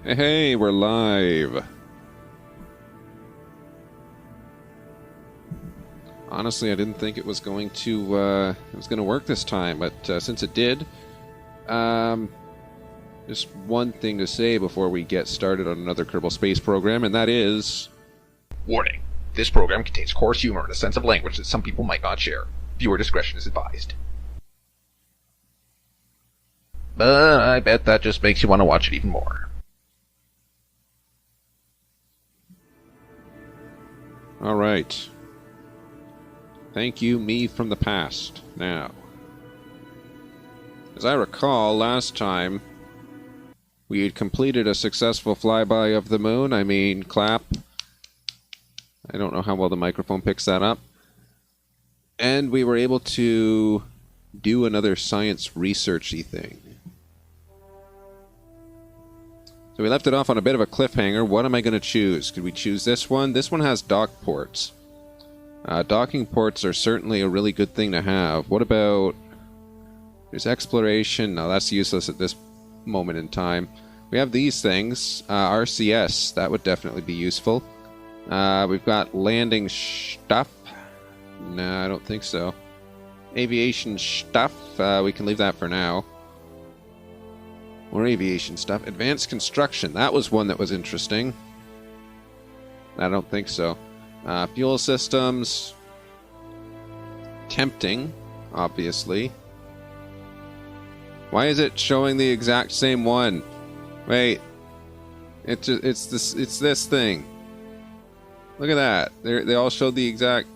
Hey, we're live. Honestly, I didn't think it was going to work this time, but since it did, just one thing to say before we get started on another Kerbal Space Program, and that is... Warning. This program contains coarse humor and a sense of language that some people might not share. Viewer discretion is advised. But I bet that just makes you want to watch it even more. Alright. Thank you, me from the past. Now, as I recall, last time we had completed a successful flyby of the moon. I mean, clap. I don't know how well the microphone picks that up. And we were able to do another science researchy thing. So we left it off on a bit of a cliffhanger. What am I going to choose? Could we choose this one? This one has dock ports. Docking ports are certainly a really good thing to have. What about... There's exploration. No, that's useless at this moment in time. We have these things. RCS. That would definitely be useful. We've got landing stuff. No, I don't think so. Aviation stuff. We can leave that for now. More aviation stuff. Advanced construction. That was one that was interesting. I don't think so. Fuel systems. Tempting, obviously. Why is it showing the exact same one? Wait. It's this thing. Look at that. They all showed the exact...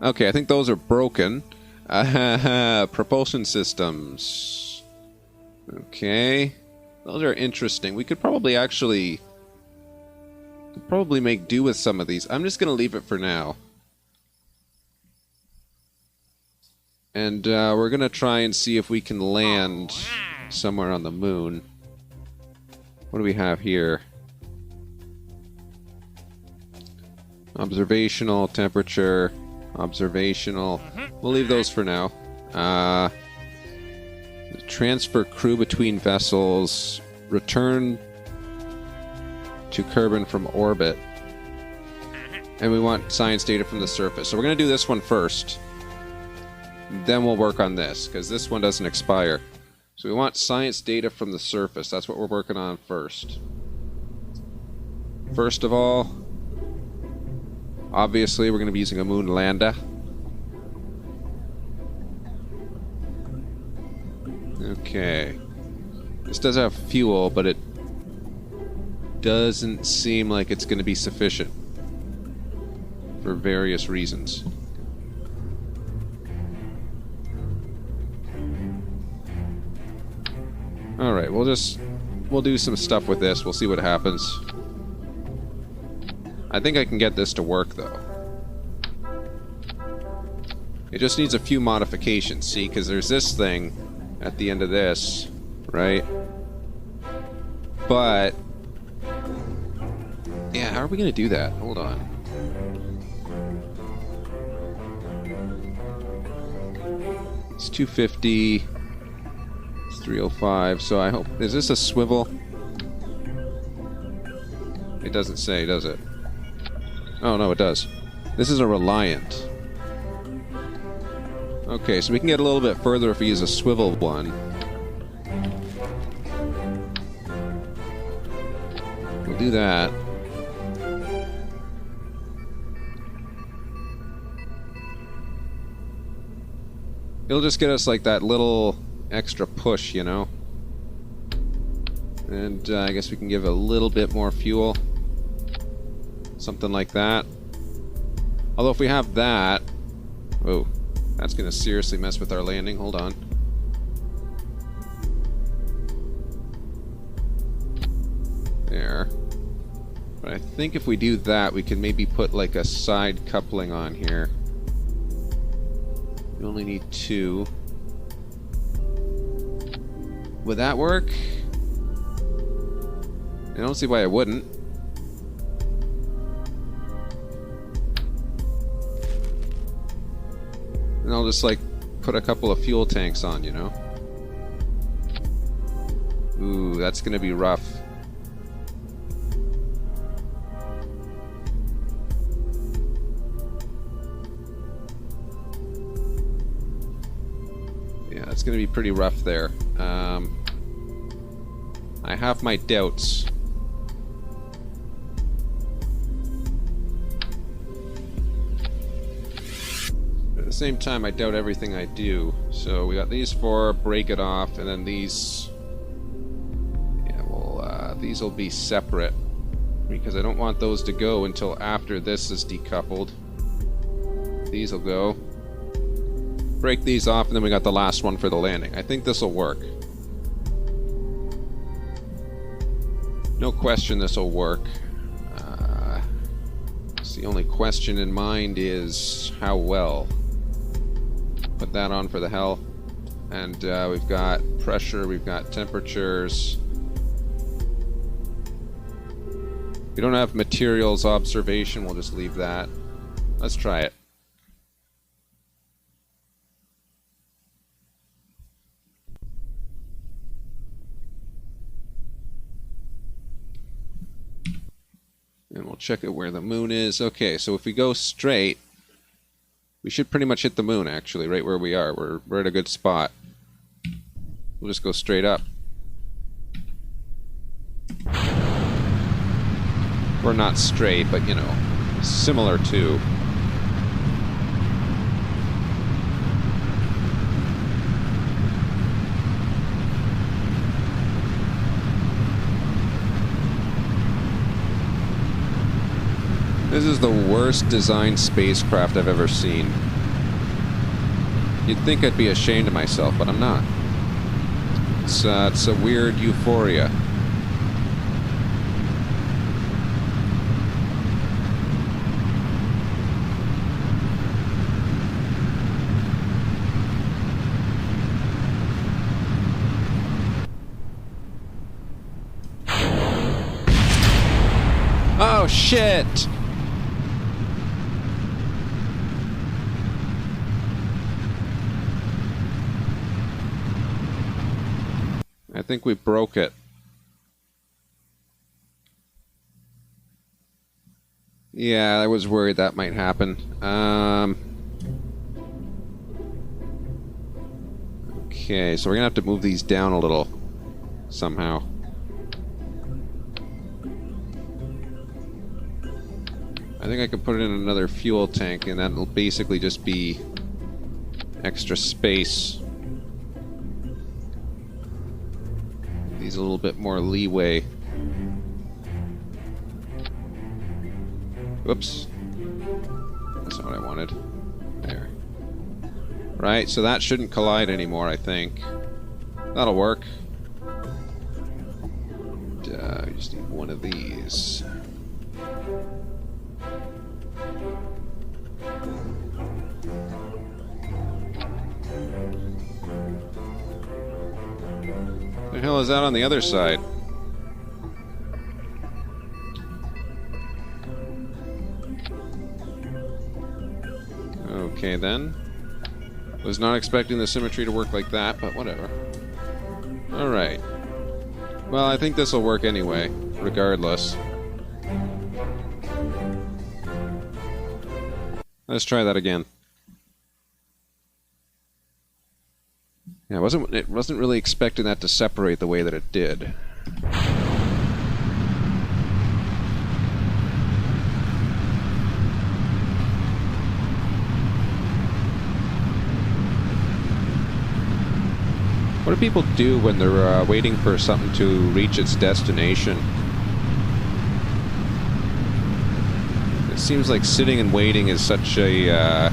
Okay, I think those are broken. Propulsion systems. Okay. Those are interesting. We could probably make do with some of these. I'm just going to leave it for now. And we're going to try and see if we can land somewhere on the moon. What do we have here? Observational, temperature, observational. We'll leave those for now. Transfer crew between vessels. Return to Kerbin from orbit. And we want science data from the surface. So we're going to do this one first. Then we'll work on this, because this one doesn't expire. So we want science data from the surface. That's what we're working on first. First of all, obviously we're going to be using a moon lander. Okay. This does have fuel, but it doesn't seem like it's going to be sufficient. For various reasons. Alright, we'll do some stuff with this. We'll see what happens. I think I can get this to work, though. It just needs a few modifications, see? Because there's this thing at the end of this, right? But... yeah, how are we going to do that? Hold on. It's 250... 305, so I hope... Is this a swivel? It doesn't say, does it? Oh, no, it does. This is a Reliant. Okay, so we can get a little bit further if we use a swivel one. We'll do that. It'll just get us like that little... extra push, you know. And I guess we can give a little bit more fuel. Something like that. Although if we have that... oh, that's going to seriously mess with our landing. Hold on. There. But I think if we do that, we can maybe put like a side coupling on here. We only need 2. Would that work? I don't see why it wouldn't. And I'll just like put a couple of fuel tanks on, you know? Ooh, that's gonna be rough. going to be pretty rough there. I have my doubts. At the same time, I doubt everything I do. So we got these 4, break it off, and then these... Yeah, well, these will be separate. Because I don't want those to go until after this is decoupled. These will go. Break these off, and then we got the last one for the landing. I think this will work. No question this will work. The only question in mind is how well. Put that on for the hell. And we've got pressure, we've got temperatures. We don't have materials observation, we'll just leave that. Let's try it. And we'll check it where the moon is. Okay, so if we go straight, we should pretty much hit the moon, actually, right where we are. We're at a good spot. We'll just go straight up. Or not straight, but, you know, similar to. This is the worst designed spacecraft I've ever seen. You'd think I'd be ashamed of myself, but I'm not. It's a weird euphoria. Oh, shit! I think we broke it. Yeah, I was worried that might happen. Okay, so we're gonna have to move these down a little somehow. I think I could put it in another fuel tank, and that'll basically just be extra space. These a little bit more leeway. Whoops. That's not what I wanted. There. Right, so that shouldn't collide anymore, I think. That'll work. We just need one of these. What the hell is that on the other side? Okay then. Was not expecting the symmetry to work like that, but whatever. Alright. Well, I think this will work anyway, regardless. Let's try that again. Yeah, it wasn't really expecting that to separate the way that it did. What do people do when they're waiting for something to reach its destination? It seems like sitting and waiting is such a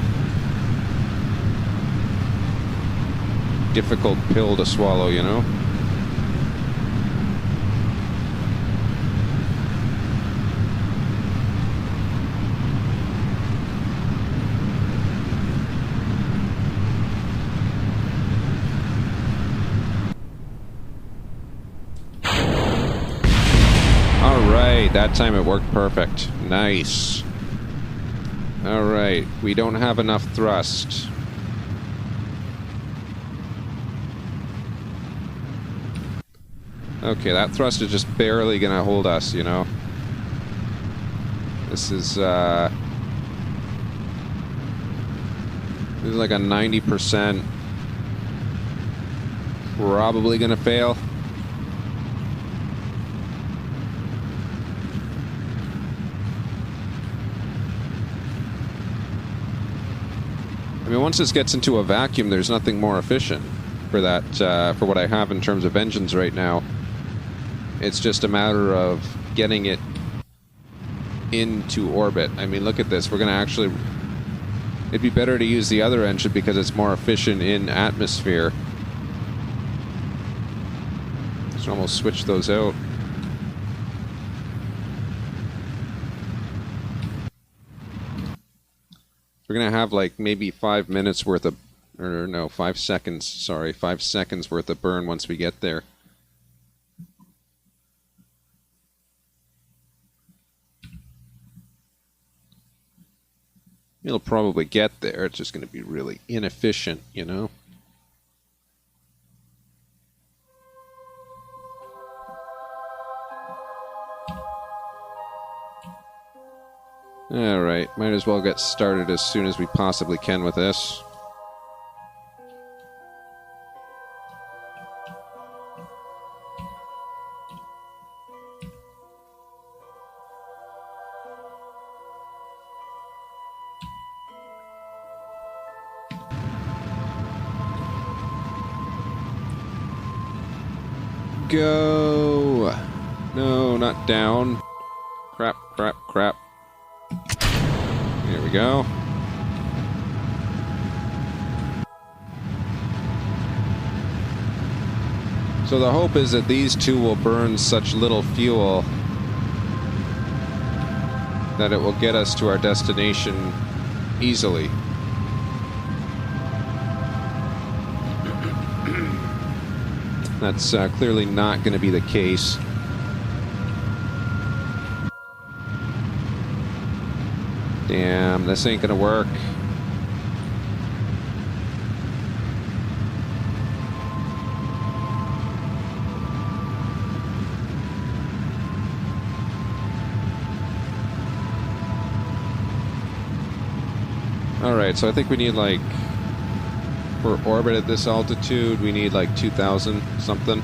difficult pill to swallow, you know? Alright, that time it worked perfect. Nice. Alright, we don't have enough thrust. Okay, that thrust is just barely gonna hold us, you know? This is like a 90%. probably going to fail. I mean, once this gets into a vacuum, there's nothing more efficient for that, for what I have in terms of engines right now. It's just a matter of getting it into orbit. I mean, look at this. We're going to actually... It'd be better to use the other engine because it's more efficient in atmosphere. Let's almost switch those out. We're going to have like maybe 5 minutes worth of... Or no, 5 seconds. Sorry, 5 seconds worth of burn once we get there. It'll probably get there. It's just going to be really inefficient, you know? Alright, might as well get started as soon as we possibly can with this. Go! No, not down. Crap, crap, crap. Here we go. So the hope is that these two will burn such little fuel that it will get us to our destination easily. That's clearly not going to be the case. Damn, this ain't going to work. Alright, so I think we need like... For orbit at this altitude, we need like 2,000 something.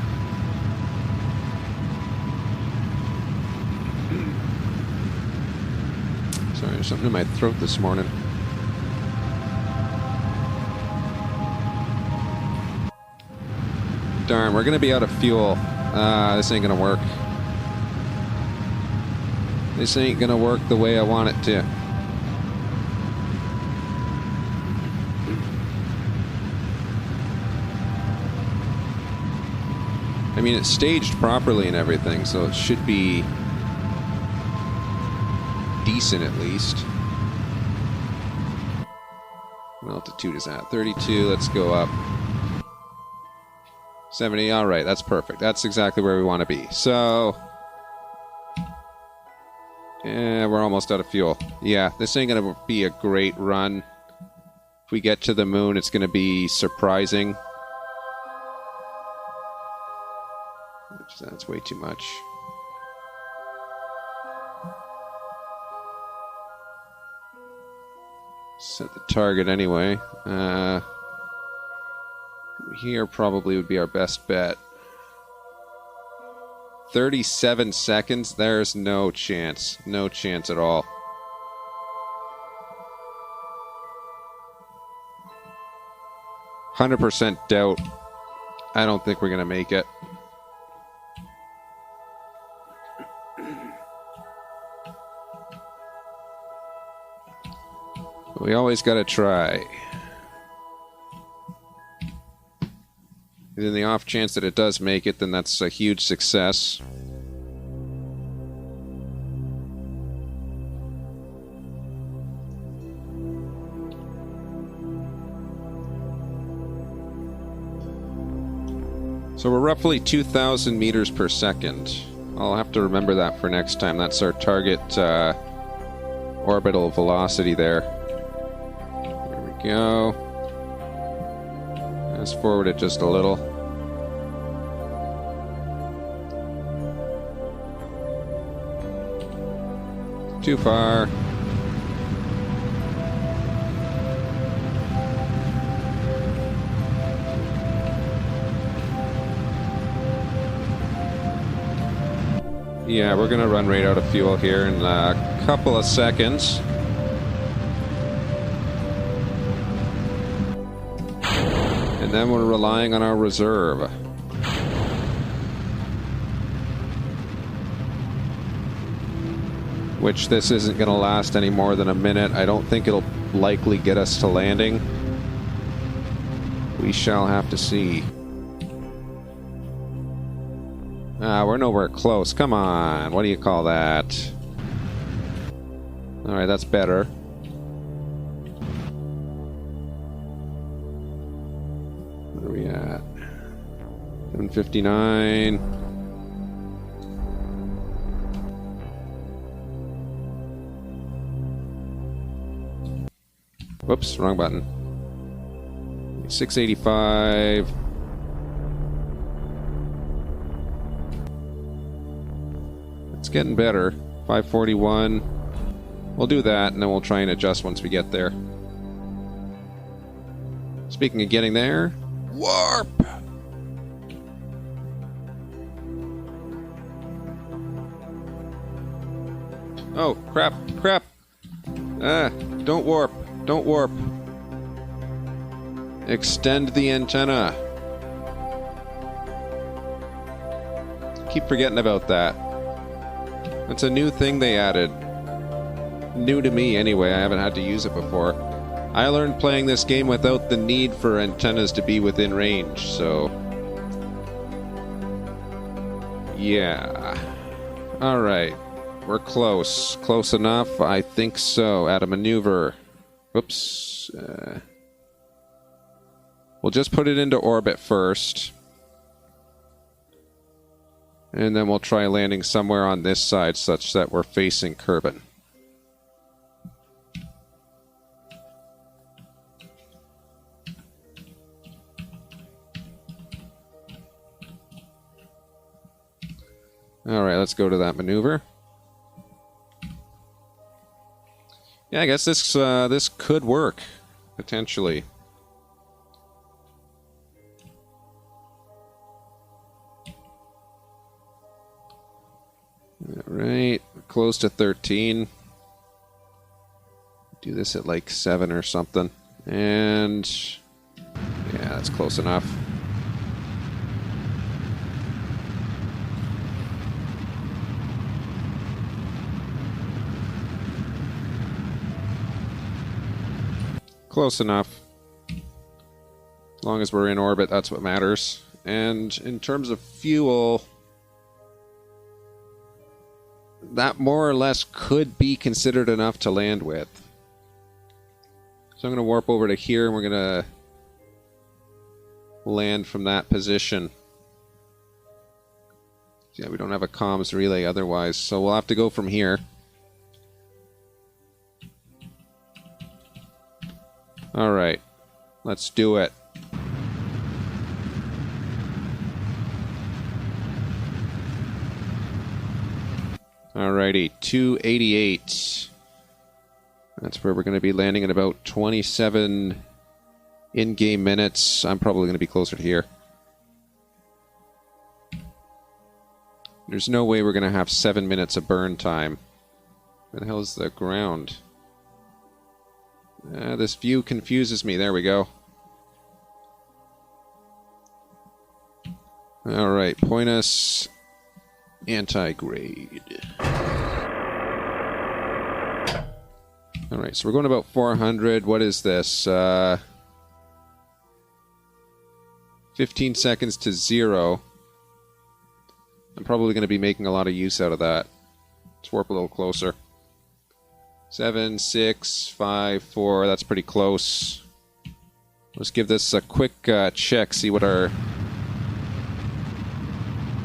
Sorry, there's something in my throat this morning. Darn, we're gonna be out of fuel. This ain't gonna work. This ain't gonna work the way I want it to. I mean, it's staged properly and everything, so it should be decent at least. What altitude is that? 32, let's go up. 70, alright, that's perfect. That's exactly where we want to be. So, yeah, we're almost out of fuel. Yeah, this ain't going to be a great run. If we get to the moon, it's going to be surprising. That's way too much. Set the target anyway. Here probably would be our best bet. 37 seconds? There's no chance. No chance at all. %, doubt. I don't think we're going to make it. We always got to try. And in the off chance that it does make it, then that's a huge success. So we're roughly 2,000 meters per second. I'll have to remember that for next time. That's our target orbital velocity there. Go. Let's forward it just a little. Too far. Yeah, we're gonna run right out of fuel here in a couple of seconds. And then we're relying on our reserve. Which this isn't gonna last any more than a minute. I don't think it'll likely get us to landing. We shall have to see. We're nowhere close. Come on. What do you call that? Alright, that's better. Where are we at? 7:59. Whoops, wrong button. 685. It's getting better. 541. We'll do that, and then we'll try and adjust once we get there. Speaking of getting there, warp! Oh, crap, crap! Don't warp, don't warp. Extend the antenna. Keep forgetting about that. That's a new thing they added. New to me, anyway. I haven't had to use it before. I learned playing this game without the need for antennas to be within range, so... yeah. Alright. We're close. Close enough? I think so. Add a maneuver. Whoops. We'll just put it into orbit first. And then we'll try landing somewhere on this side such that we're facing Kerbin. Alright, let's go to that maneuver. Yeah, I guess this could work, potentially. Alright, close to 13. Do this at like 7 or something. And yeah, that's close enough. Close enough. As long as we're in orbit, that's what matters. And in terms of fuel, that more or less could be considered enough to land with. So I'm going to warp over to here, and we're going to land from that position. Yeah, we don't have a comms relay otherwise, so we'll have to go from here. Alright, let's do it. Alrighty, 288. That's where we're going to be landing in about 27 in-game minutes. I'm probably going to be closer to here. There's no way we're going to have 7 minutes of burn time. Where the hell is the ground? This view confuses me. There we go. Alright, point us anti-grade. Alright, so we're going about 400. What is this? 15 seconds to 0. I'm probably going to be making a lot of use out of that. Let's warp a little closer. 7, 6, 5, 4. That's pretty close. Let's give this a quick check, see what our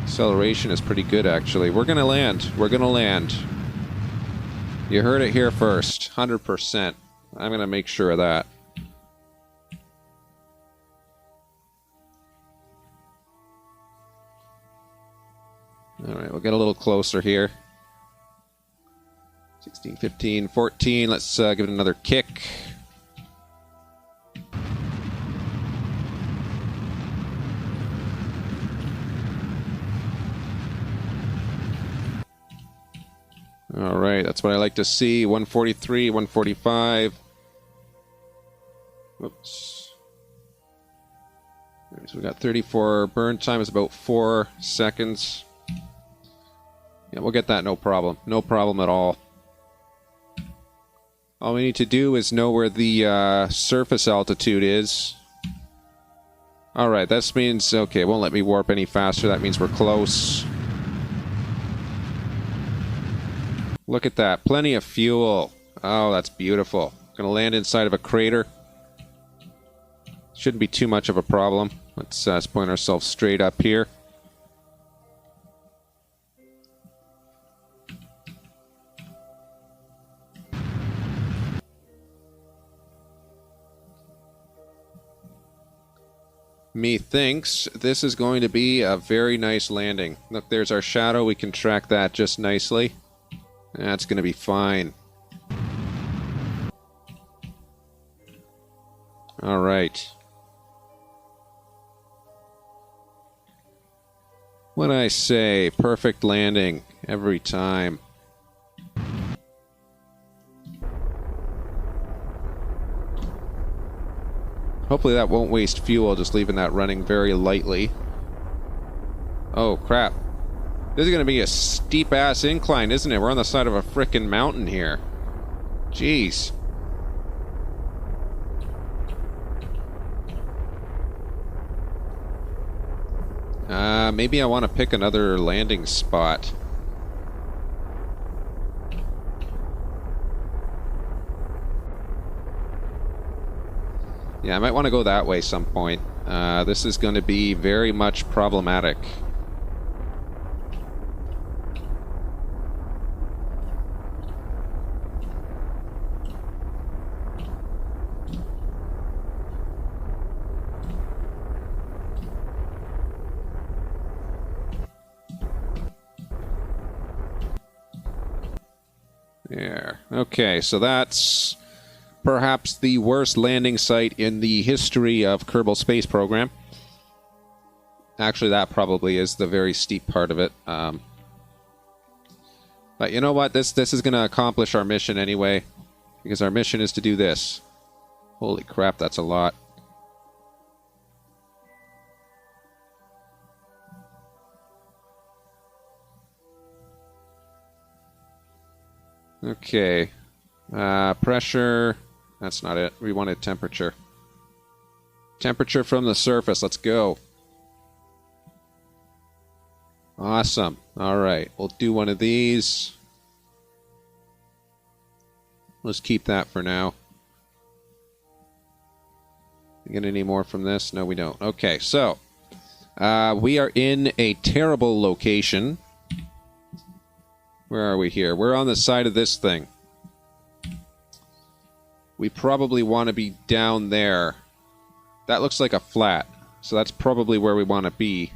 acceleration is. Pretty good, actually. We're going to land. We're going to land. You heard it here first. 100%. I'm going to make sure of that. Alright, we'll get a little closer here. 16, 15, 14. Let's give it another kick. Alright, that's what I like to see. 143, 145. Whoops. So we got 34. Burn time is about 4 seconds. Yeah, we'll get that, no problem. No problem at all. All we need to do is know where the surface altitude is. Alright, that means... Okay, it won't let me warp any faster. That means we're close. Look at that. Plenty of fuel. Oh, that's beautiful. Gonna land inside of a crater. Shouldn't be too much of a problem. Let's point ourselves straight up here. Methinks this is going to be a very nice landing. Look, there's our shadow. We can track that just nicely. That's going to be fine. All right. What'd I say? Perfect landing every time. Hopefully that won't waste fuel, just leaving that running very lightly. Oh, crap. This is going to be a steep-ass incline, isn't it? We're on the side of a frickin' mountain here. Jeez. Maybe I want to pick another landing spot. Yeah, I might want to go that way some point. This is going to be very much problematic. There. Okay, so that's perhaps the worst landing site in the history of Kerbal Space Program. Actually, that probably is the very steep part of it. But you know what? This is going to accomplish our mission anyway, because our mission is to do this. Holy crap, that's a lot. Okay. Pressure. That's not it. We wanted temperature. Temperature from the surface. Let's go. Awesome. Alright. We'll do one of these. Let's keep that for now. Get any more from this? No, we don't. Okay, so. We are in a terrible location. Where are we here? We're on the side of this thing. We probably want to be down there. That looks like a flat. So that's probably where we want to be.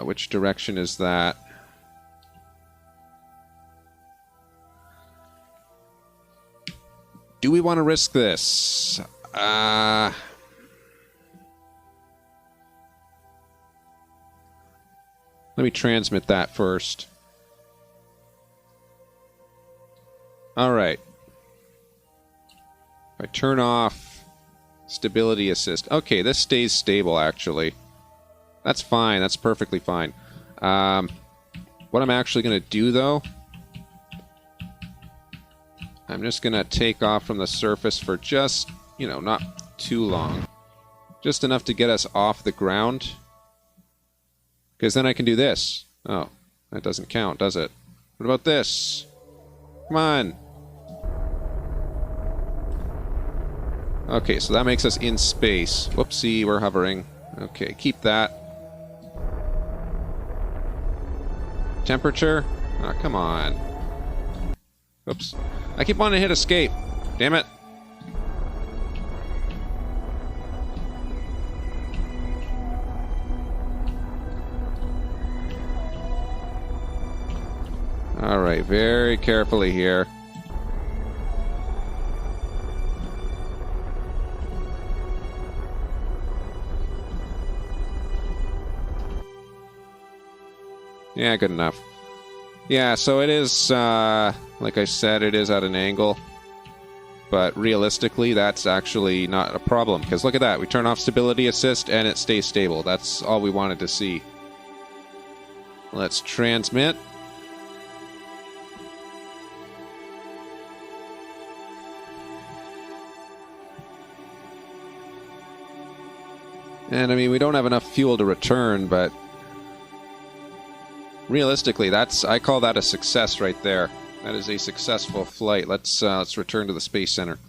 Which direction is that? Do we want to risk this? Let me transmit that first. Alright. If I turn off stability assist. Okay, this stays stable, actually. That's fine. That's perfectly fine. What I'm actually going to do, though, I'm just going to take off from the surface for just, you know, not too long. Just enough to get us off the ground. Because then I can do this. Oh, that doesn't count, does it? What about this? Come on. Okay, so that makes us in space. Whoopsie, we're hovering. Okay, keep that. Temperature? Ah, come on. Oops. I keep wanting to hit escape. Damn it. Alright, very carefully here. Yeah, good enough. Yeah, so it is, like I said, it is at an angle. But realistically, that's actually not a problem. Because look at that, we turn off stability assist and it stays stable. That's all we wanted to see. Let's transmit. And I mean, we don't have enough fuel to return, but realistically, I call that a success right there. That is a successful flight. Let's return to the Space Center.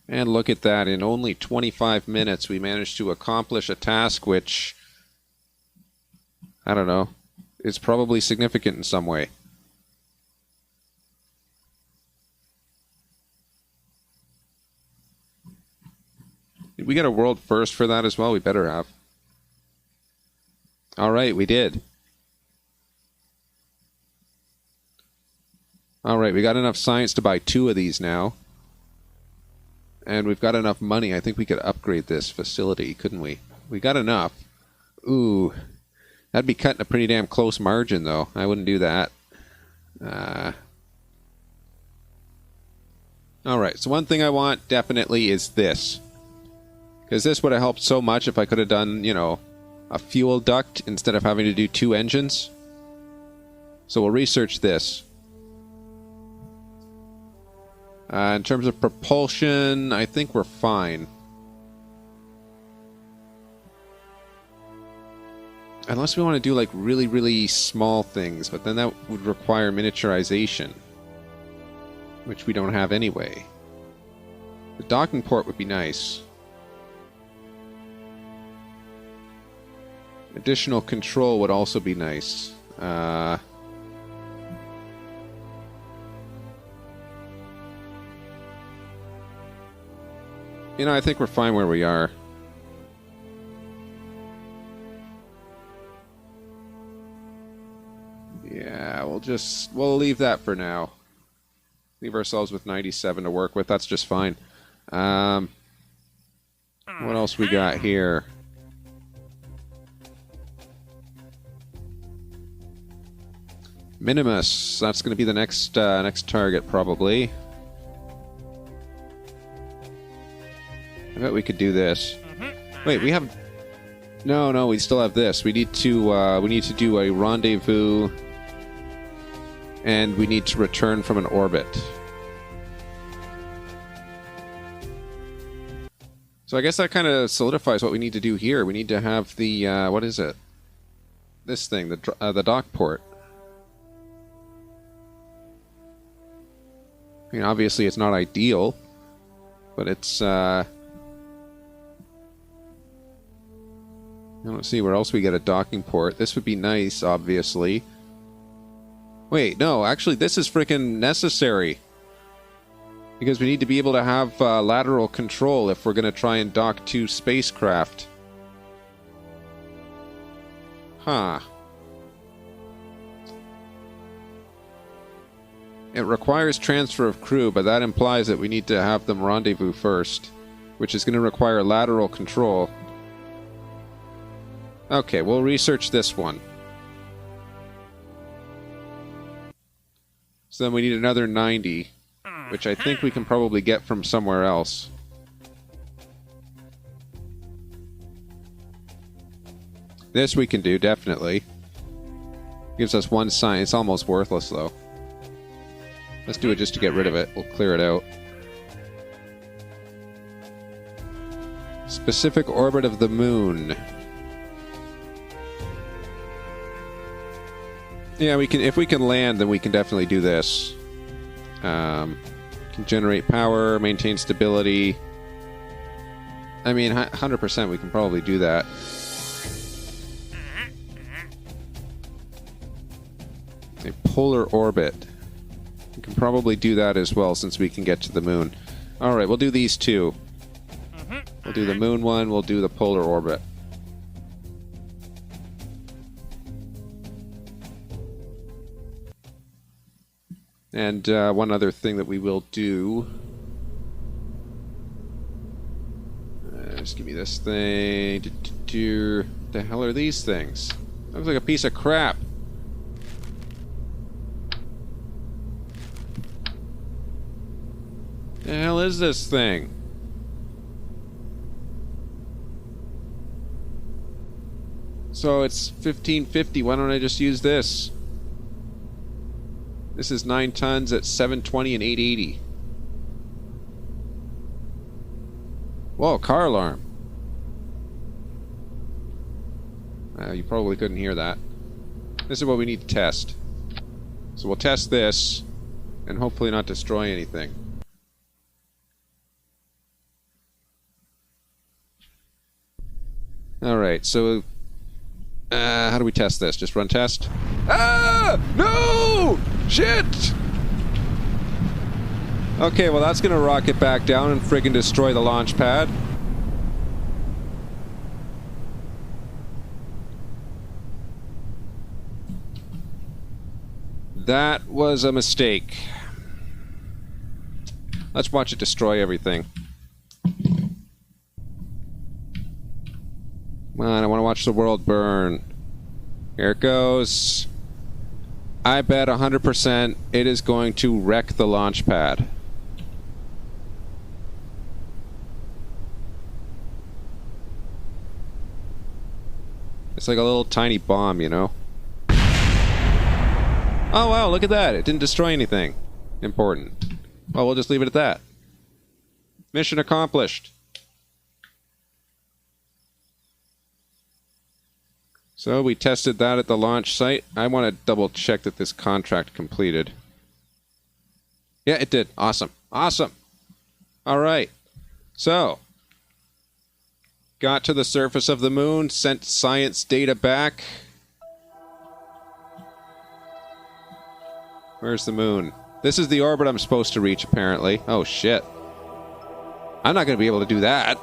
And look at that, in only 25 minutes we managed to accomplish a task which, I don't know, is probably significant in some way. Did we get a world first for that as well? We better have. Alright, we did. Alright, we got enough science to buy 2 of these now. And we've got enough money. I think we could upgrade this facility, couldn't we? We got enough. Ooh. That'd be cutting a pretty damn close margin, though. I wouldn't do that. Alright, so one thing I want definitely is this. Because this would have helped so much if I could have done, you know, a fuel duct instead of having to do 2 engines. So we'll research this. In terms of propulsion, I think we're fine. Unless we want to do like really, really small things, but then that would require miniaturization. Which we don't have anyway. The docking port would be nice. Additional control would also be nice. You know, I think we're fine where we are. Yeah, we'll leave that for now. Leave ourselves with 97 to work with. That's just fine. What else we got here? Minimus. That's going to be the next target, probably. I bet we could do this. Wait, we have... No, we still have this. We need to do a rendezvous, and we need to return from an orbit. So I guess that kind of solidifies what we need to do here. We need to have the what is it? This thing, the dock port. I mean, obviously it's not ideal, but it's let's see where else we get a docking port. This would be nice, obviously. Wait, no, actually this is freaking necessary. Because we need to be able to have lateral control if we're going to try and dock 2 spacecraft. Huh. It requires transfer of crew, but that implies that we need to have them rendezvous first, which is going to require lateral control. Okay, we'll research this one. So then we need another 90, which I think we can probably get from somewhere else. This we can do, definitely. Gives us 1 sign. It's almost worthless, though. Let's do it just to get rid of it. We'll clear it out. Specific orbit of the moon. Yeah, we can. If we can land, then we can definitely do this. Can generate power, maintain stability. I mean, 100% we can probably do that. A polar orbit. We can probably do that as well, since we can get to the moon. Alright, we'll do these 2. We'll do the moon one, we'll do the polar orbit. And one other thing that we will do... just give me this thing. What the hell are these things? Looks like a piece of crap. The hell is this thing? So it's 1550. Why don't I just use this? This is 9 tons at 720 and 880. Whoa, car alarm. You probably couldn't hear that. This is what we need to test. So we'll test this and hopefully not destroy anything. Alright, so how do we test this? Just run test? Ah! No! Shit! Okay, well that's gonna rocket back down and friggin' destroy the launch pad. That was a mistake. Let's watch it destroy everything. Come on, I want to watch the world burn. Here it goes. I bet 100% it is going to wreck the launch pad. It's like a little tiny bomb, you know? Oh wow, look at that. It didn't destroy anything important. Well, we'll just leave it at that. Mission accomplished. So we tested that at the launch site. I want to double check that this contract completed. Yeah, it did. Awesome. Awesome. All right. So, got to the surface of the moon, sent science data back. Where's the moon? This is the orbit I'm supposed to reach, apparently. Oh, shit. I'm not going to be able to do that.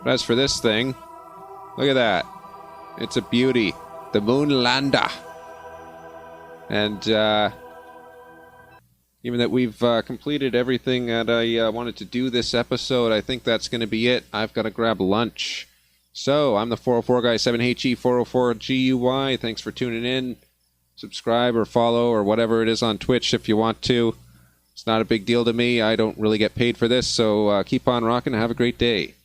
But as for this thing, look at that. It's a beauty. The moon lander. And, even that we've completed everything that I wanted to do this episode, I think that's going to be it. I've got to grab lunch. So, I'm the 404 guy, 7HE, 404GUY. Thanks for tuning in. Subscribe or follow or whatever it is on Twitch if you want to. It's not a big deal to me. I don't really get paid for this, so keep on rocking and have a great day.